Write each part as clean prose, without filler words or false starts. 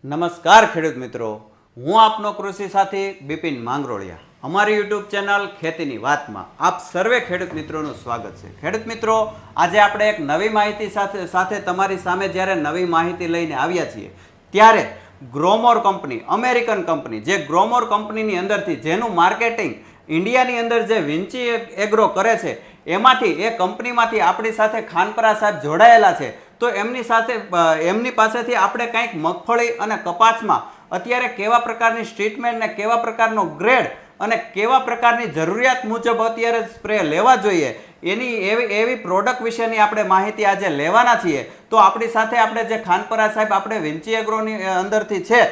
નમસ્કાર ખેડૂત મિત્રો, હું આપનો કૃષિ સાથી બિપિન માંગરોળિયા. અમારી યુટ્યુબ ચેનલ ખેતીની વાતમાં આપ સર્વે ખેડૂત મિત્રોનું સ્વાગત છે. ખેડૂત મિત્રો, આજે આપણે એક નવી માહિતી સાથે તમારી સામે જ્યારે નવી માહિતી લઈને આવ્યા છીએ ત્યારે ગ્રોમોર કંપની, અમેરિકન કંપની, જે ગ્રોમોર કંપનીની અંદરથી જેનું માર્કેટિંગ ઇન્ડિયાની અંદર જે વિન્ચી એગ્રો કરે છે એમાંથી એ કંપનીમાંથી આપણી સાથે ખાનપરા સાહેબ જોડાયેલા છે. તો એમની પાસેથી આપણે કંઈક મગફળી અને કપાસમાં અત્યારે કેવા પ્રકારની ટ્રીટમેન્ટ ને કેવા પ્રકારનો ગ્રેડ અને કેવા પ્રકારની જરૂરિયાત મુજબ અત્યારે સ્પ્રે લેવા જોઈએ એની એવી પ્રોડક્ટ વિશેની આપણે માહિતી આજે લેવાના છીએ. તો આપણી સાથે આપણે જે ખાનપરા સાહેબ આપણે વિન્ચી એગ્રોની અંદરથી છે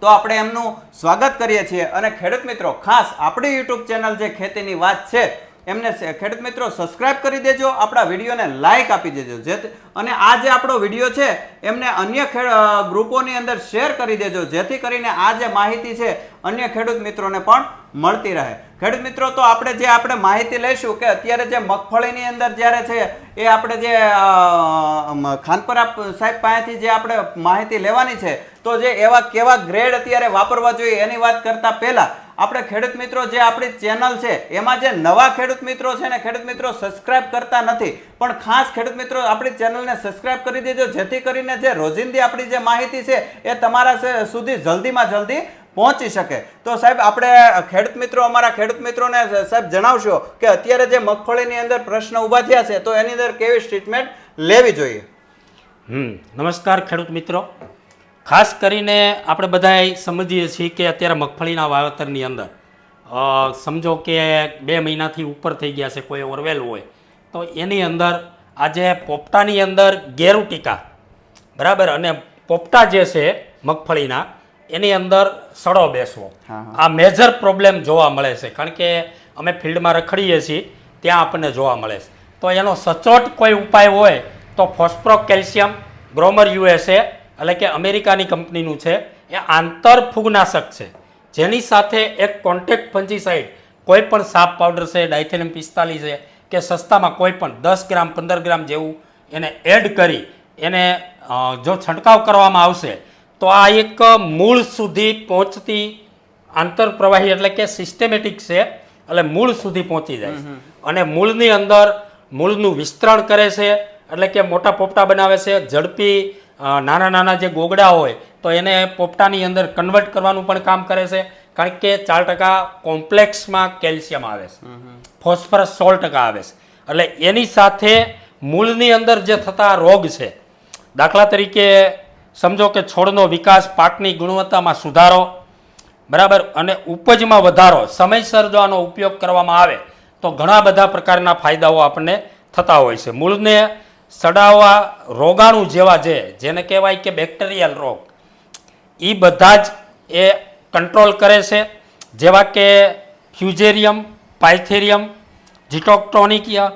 તો આપણે એમનું સ્વાગત કરીએ છીએ. અને ખેડૂત મિત્રો, ખાસ આપણી યુટ્યુબ ચેનલ જે ખેતીની વાત છે એમને ખેડૂત મિત્રો સબસ્ક્રાઇબ કરી દેજો, આપણા વિડીયોને લાઇક આપી દેજો, અને આ જે આપણો વિડીયો છે એમને અન્ય ગ્રુપોની અંદર શેર કરી દેજો, જેથી કરીને આ જે માહિતી છે અન્ય ખેડૂત મિત્રોને પણ મળતી રહે. ખેડૂત મિત્રો, તો આપણે માહિતી લઈશું કે અત્યારે જે મગફળીની અંદર જ્યારે છે એ આપણે જે ખાનપરા સાહેબ પાસેથી જે આપણે માહિતી લેવાની છે, તો જે એવા કેવા ગ્રેડ અત્યારે વાપરવા જોઈએ એની વાત કરતા પહેલા આપણે ખેડૂત મિત્રો જે આપણી ચેનલ છે એમાં જે નવા ખેડૂત મિત્રો છે ને ખેડૂત મિત્રો સબસ્ક્રાઇબ કરતા નથી, પણ ખાસ ખેડૂત મિત્રો આપણી ચેનલને સબસ્ક્રાઇબ કરી દેજો, જેથી કરીને જે રોજિંદી આપણી જે માહિતી છે એ તમારા સુધી જલ્દીમાં જલ્દી પહોંચી શકે. તો સાહેબ, આપણે અમારા ખેડૂત મિત્રોને સાહેબ જણાવશો કે અત્યારે જે મગફળીની અંદર પ્રશ્ન ઊભા થયા છે તો એની અંદર કેવી ટ્રીટમેન્ટ લેવી જોઈએ? નમસ્કાર ખેડૂત મિત્રો. ખાસ કરીને આપણે બધા સમજીએ છીએ કે અત્યારે મગફળીના વાવેતરની અંદર સમજો કે 2 મહિનાથી ઉપર થઈ ગયા છે, કોઈ ઓરવેલું હોય તો એની અંદર આજે પોપટાની અંદર ગેરુટીકા બરાબર, અને પોપટા જે છે મગફળીના એની અંદર સડો બેસવો, આ મેજર પ્રોબ્લેમ જોવા મળે છે. કારણ કે અમે ફિલ્ડમાં રખડીએ છીએ ત્યાં આપણને જોવા મળે છે. તો એનો સચોટ કોઈ ઉપાય હોય તો ફોસ્ફરો કેલ્શિયમ ગ્રોમર USA એટલે કે અમેરિકાની કંપનીનું છે, એ આંતર ફૂગનાશક છે, જેની સાથે એક કોન્ટેક્ટ ફંજીસાઇડ કોઈ પણ સાપ પાવડર છે, ડાયથેનિયમ 45 છે કે સસ્તામાં કોઈ પણ 10 ગ્રામ 15 ગ્રામ જેવું એને એડ કરી એને જો છંટકાવ કરવામાં આવશે તો આ એક મૂળ સુધી પહોંચતી આંતરપ્રવાહી એટલે કે સિસ્ટેમેટિક છે, એટલે મૂળ સુધી પહોંચી જાય છે અને મૂળની અંદર મૂળનું વિસ્તરણ કરે છે, એટલે કે મોટા પોપટા બનાવે છે. ઝડપી નાના નાના જે ગોગડા હોય તો એને પોપટાની અંદર કન્વર્ટ કરવાનું પણ કામ કરે છે, કારણ કે 4% કોમ્પ્લેક્સમાં કેલ્શિયમ આવે છે, ફોસ્ફરસ 16% આવે છે. એટલે એની સાથે મૂળની અંદર જે થતા રોગ છે, દાખલા તરીકે સમજો કે છોડનો વિકાસ, પાકની ગુણવત્તામાં સુધારો બરાબર, અને ઉપજમાં વધારો, સમયસર જો આનો ઉપયોગ કરવામાં આવે તો ઘણા બધા પ્રકારના ફાયદાઓ આપણને થતા હોય છે. મૂળને સડાવવા રોગાણુ જેવા જેને કહેવાય કે બેક્ટેરિયલ રોગ, એ બધા જ એ કંટ્રોલ કરે છે, જેવા કે ફ્યુઝેરિયમ, પાયથેરિયમ, જીટોક્ટોનિકિયા,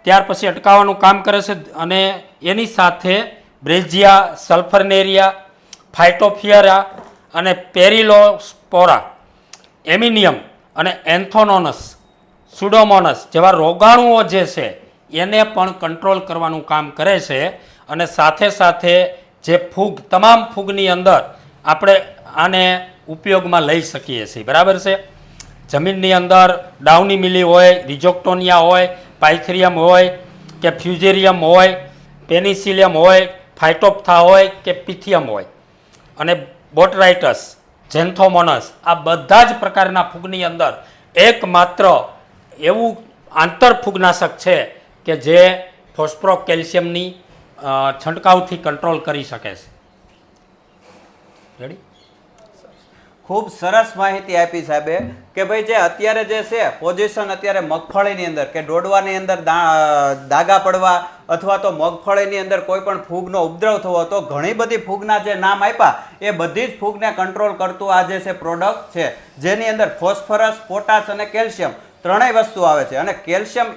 ત્યાર પછી અટકાવવાનું કામ કરે છે. અને એની સાથે બ્રેઝિયા, સલ્ફરનેરિયા, ફાઇટોફિયરા અને પેરિલોસ્પોરા, એમિનિયમ અને એન્થોનોનસ, સુડોમોનસ જેવા રોગાણુઓ જે છે એને પણ કંટ્રોલ કરવાનું કામ કરે છે. અને સાથે સાથે જે ફૂગ, તમામ ફૂગની અંદર આપણે આને ઉપયોગમાં લઈ શકીએ છીએ, બરાબર છે. જમીનની અંદર ડાઉની મિલી હોય, રિઝોક્ટોનિયા હોય, પાયથેરિયમ હોય કે ફ્યુઝેરિયમ હોય, પેનિસિલિયમ હોય, ફાઇટોપ્થા હોય કે પિથિયમ હોય, અને બોટરાઇટસ, ઝેન્થોમોનસ, આ બધા જ પ્રકારના ફૂગની અંદર એકમાત્ર એવું આંતરફૂગનાશક છે કે જે ફોસ્ફરો કેલ્શિયમની છંટકાવથી કંટ્રોલ કરી શકે છે. રેડી? ખૂબ સરસ માહિતી આપી સાહેબે કે ભાઈ જે અત્યારે જે છે પોઝિશન અત્યારે મગફળીની અંદર કે ડોડવાની અંદર દાગા પડવા અથવા તો મગફળીની અંદર કોઈ પણ ફૂગનો ઉપદ્રવ થવો, તો ઘણી બધી ફૂગના જે નામ આપ્યા એ બધી જ ફૂગને કંટ્રોલ કરતું આ જે છે પ્રોડક્ટ છે, જેની અંદર ફોસ્ફરસ, પોટાશ અને કેલ્શિયમ ત્રણેય વસ્તુ આવે છે. અને કેલ્શિયમ